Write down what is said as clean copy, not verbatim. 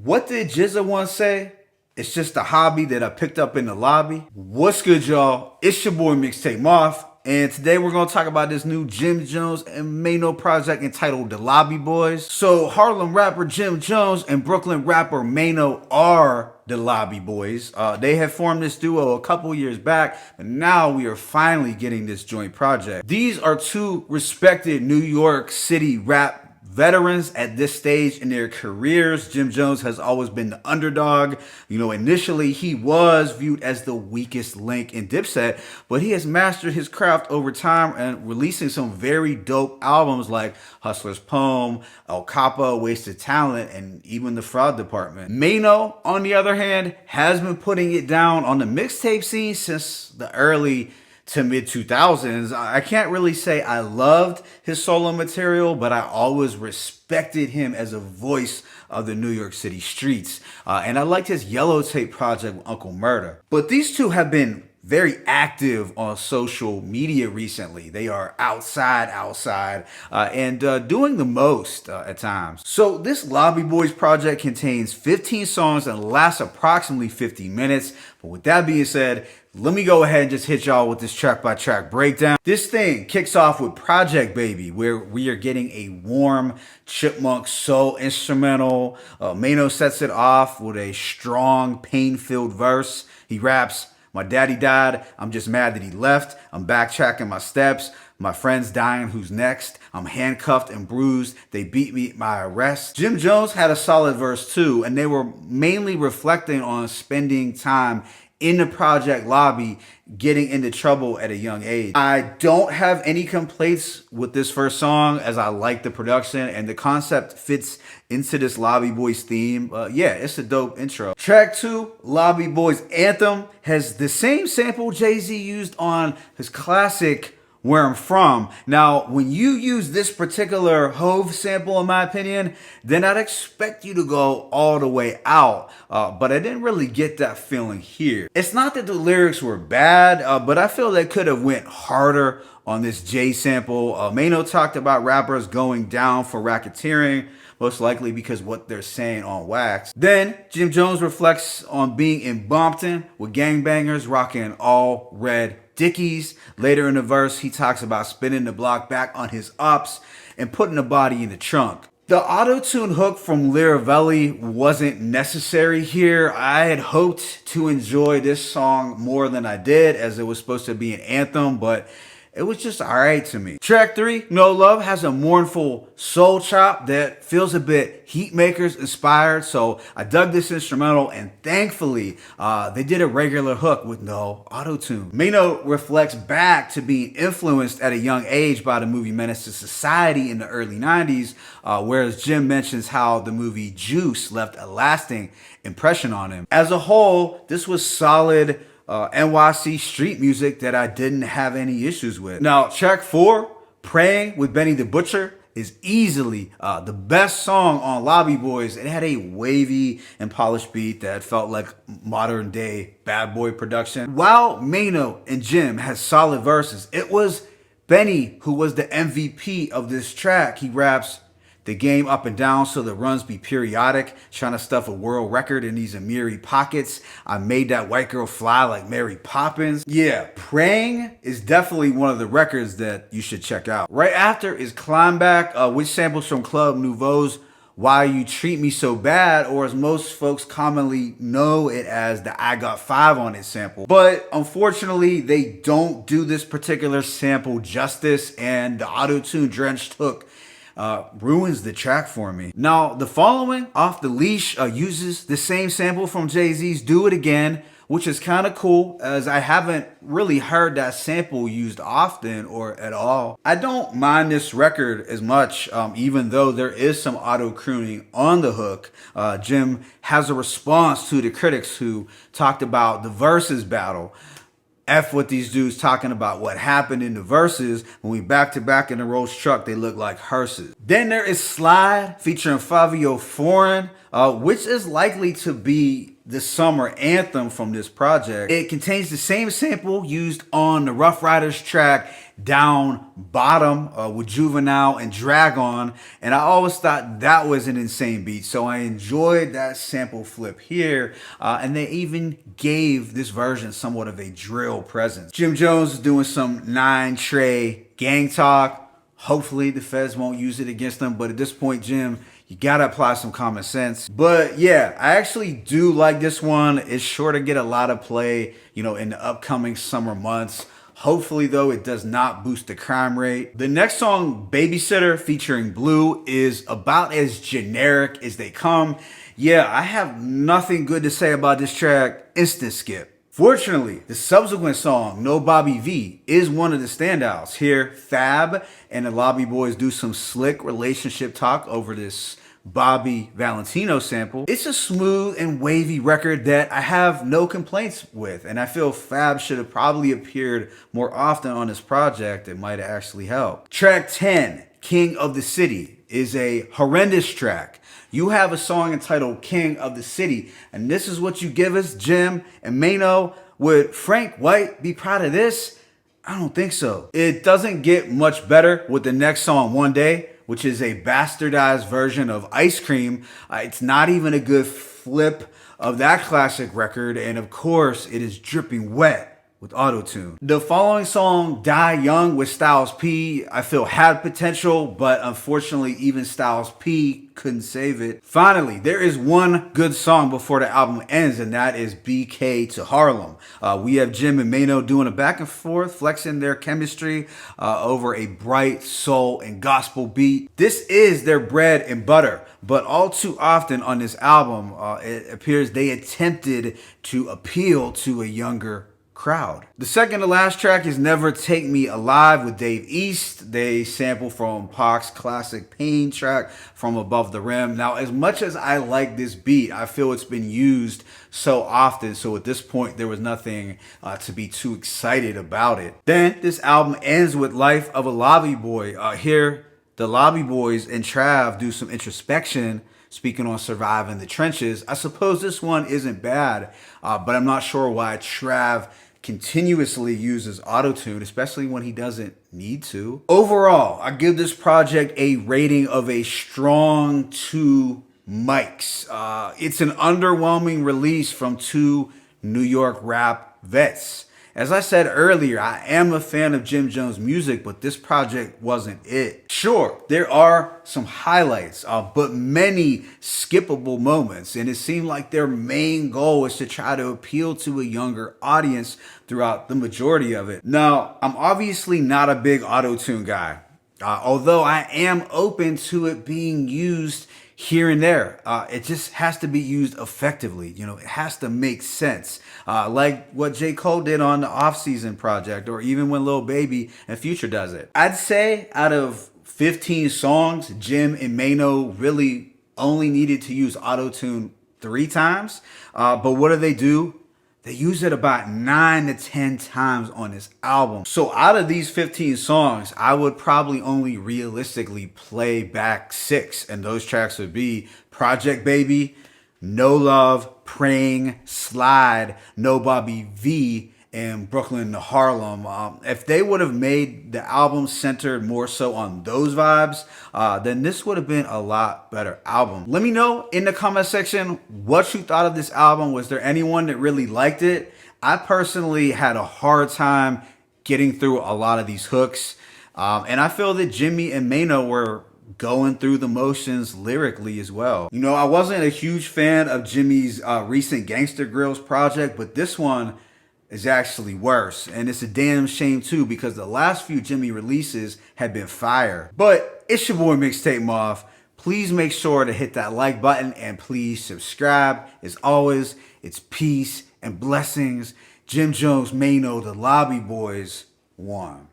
What did Jizza once say? It's just a hobby that I picked up in the lobby. What's good, y'all? It's your boy Mixtape Moth, and today we're going to talk about this new Jim Jones and Maino project entitled The Lobby Boyz. So Harlem rapper Jim Jones and Brooklyn rapper Maino are the Lobby Boyz. They had formed this duo a couple years back, but now we are finally getting this joint project. These are two respected New York City rap veterans at this stage in their careers. Jim Jones has always been the underdog. You know, initially he was viewed as the weakest link in Dipset, but he has mastered his craft over time and releasing some very dope albums like Hustler's Poem, El Capo, Wasted Talent, and even The Fraud Department. Maino, on the other hand, has been putting it down on the mixtape scene since the early to mid 2000s. I can't really say I loved his solo material, but I always respected him as a voice of the New York City streets. And I liked his Yellow Tape project with Uncle Murder. But these two have been very active on social media recently. They are outside, and doing the most at times. So this Lobby Boyz project contains 15 songs and lasts approximately 50 minutes. But with that being said, let me go ahead and just hit y'all with this track by track breakdown. This thing kicks off with Project Baby, where we are getting a warm chipmunk soul instrumental. Maino sets it off with a strong, pain-filled verse. He raps, "My daddy died, I'm just mad that he left. I'm backtracking my steps. My friend's dying, who's next? I'm handcuffed and bruised. They beat me at my arrest." Jim Jones had a solid verse too, and they were mainly reflecting on spending time in the project lobby, getting into trouble at a young age. I don't have any complaints with this first song, as I like the production and the concept fits into this Lobby Boyz theme. Yeah, it's a dope intro. Track 2, Lobby Boyz Anthem, has the same sample Jay-Z used on his classic Where I'm From. Now, when you use this particular Hove sample, in my opinion, then I'd expect you to go all the way out. But I didn't really get that feeling here. It's not that the lyrics were bad, but I feel they could have went harder on this Jay sample. Maino talked about rappers going down for racketeering, most likely because what they're saying on wax. Then Jim Jones reflects on being in Bompton with gangbangers rocking all red Dickies. Later in the verse, he talks about spinning the block back on his ups and putting the body in the trunk. The auto-tune hook from Liravelli wasn't necessary here. I had hoped to enjoy this song more than I did, as it was supposed to be an anthem, but it was just alright to me. Track 3, No Love, has a mournful soul chop that feels a bit Heatmakers inspired, so I dug this instrumental, and thankfully they did a regular hook with no auto-tune. Maino reflects back to being influenced at a young age by the movie Menace to Society in the early 90s, whereas Jim mentions how the movie Juice left a lasting impression on him. As a whole, this was solid NYC street music that I didn't have any issues with. Now, track 4, Praying with Benny the Butcher, is easily the best song on Lobby Boyz. It had a wavy and polished beat that felt like modern day bad boy production. While Maino and Jim had solid verses, it was Benny who was the MVP of this track. He raps, "The game up and down so the runs be periodic. Trying to stuff a world record in these Amiri pockets. I made that white girl fly like Mary Poppins." Yeah, Praying is definitely one of the records that you should check out. Right after is Climb Back, which samples from Club Nouveau's Why You Treat Me So Bad, or as most folks commonly know it as the I Got 5 on It sample. But unfortunately, they don't do this particular sample justice, and the auto-tune drenched hook ruins the track for me. Now, the following, Off the Leash, uses the same sample from Jay-Z's Do It Again, which is kind of cool, as I haven't really heard that sample used often or at all. I don't mind this record as much, even though there is some auto-crooning on the hook. Jim has a response to the critics who talked about the verses battle. F what these dudes talking about what happened in the verses. When we back to back in the Rolls truck, they look like hearses. Then there is Slide featuring Fabio Foreign. which is likely to be the summer anthem from this project. It contains the same sample used on the Rough Riders track Down Bottom with Juvenile and Dragon, and I always thought that was an insane beat, so I enjoyed that sample flip here, and they even gave this version somewhat of a drill presence. Jim Jones is doing some 9-tray gang talk. Hopefully the feds won't use it against them, but at this point, Jim, you gotta apply some common sense. But yeah, I actually do like this one. It's sure to get a lot of play, in the upcoming summer months. Hopefully, though, it does not boost the crime rate. The next song, Babysitter, featuring Blue, is about as generic as they come. Yeah, I have nothing good to say about this track. Instant skip. Fortunately, the subsequent song, No Bobby V, is one of the standouts. Here, Fab and the Lobby Boyz do some slick relationship talk over this Bobby Valentino sample. It's a smooth and wavy record that I have no complaints with, and I feel Fab should have probably appeared more often on this project. It might have actually helped. Track 10, King of the City, is a horrendous track. You have a song entitled King of the City, and this is what you give us, Jim and Maino. Would Frank White be proud of this? I don't think so. It doesn't get much better with the next song, One Day, which is a bastardized version of Ice Cream. It's not even a good flip of that classic record, and of course, it is dripping wet with auto-tune. The following song, Die Young with Styles P, I feel had potential, but unfortunately even Styles P couldn't save it. Finally, there is one good song before the album ends, and that is BK to Harlem. We have Jim and Maino doing a back and forth, flexing their chemistry over a bright soul and gospel beat. This is their bread and butter, but all too often on this album, it appears they attempted to appeal to a younger crowd. The second to last track is Never Take Me Alive with Dave East. They sample from Pac's classic Pain track, From Above the Rim. Now, as much as I like this beat, I feel it's been used so often, so at this point there was nothing to be too excited about it. Then this album ends with Life of a Lobby Boy. Here the Lobby Boyz and Trav do some introspection, speaking on surviving the trenches. I suppose this one isn't bad, but I'm not sure why Trav continuously uses autotune, especially when he doesn't need to. Overall, I give this project a rating of a strong 2 mics. It's an underwhelming release from 2 New York rap vets. As I said earlier, I am a fan of Jim Jones' music, but this project wasn't it. Sure, there are some highlights, but many skippable moments, and it seemed like their main goal is to try to appeal to a younger audience throughout the majority of it. Now, I'm obviously not a big auto-tune guy, although I am open to it being used here and there. It just has to be used effectively. It has to make sense. Like what J. Cole did on the Off-Season project, or even when Lil Baby and Future does it. I'd say out of 15 songs, Jim and Maino really only needed to use auto-tune 3 times. But what do? They use it about 9 to 10 times on this album. So out of these 15 songs, I would probably only realistically play back 6. And those tracks would be Project Baby, No Love, Praying, Slide, No Bobby V, and Brooklyn to Harlem. If they would have made the album centered more so on those vibes, then this would have been a lot better album. Let me know in the comment section what you thought of this album. Was there anyone that really liked it? I personally had a hard time getting through a lot of these hooks. And I feel that Jimmy and Maino were going through the motions lyrically as well. I wasn't a huge fan of Jimmy's recent Gangsta Grills project, but this one is actually worse, and it's a damn shame too, because the last few Jimmy releases have been fire. But it's your boy Mixtape Moth. Please make sure to hit that like button and please subscribe. As always, it's peace and blessings. Jim Jones, Maino, the Lobby Boyz, 1.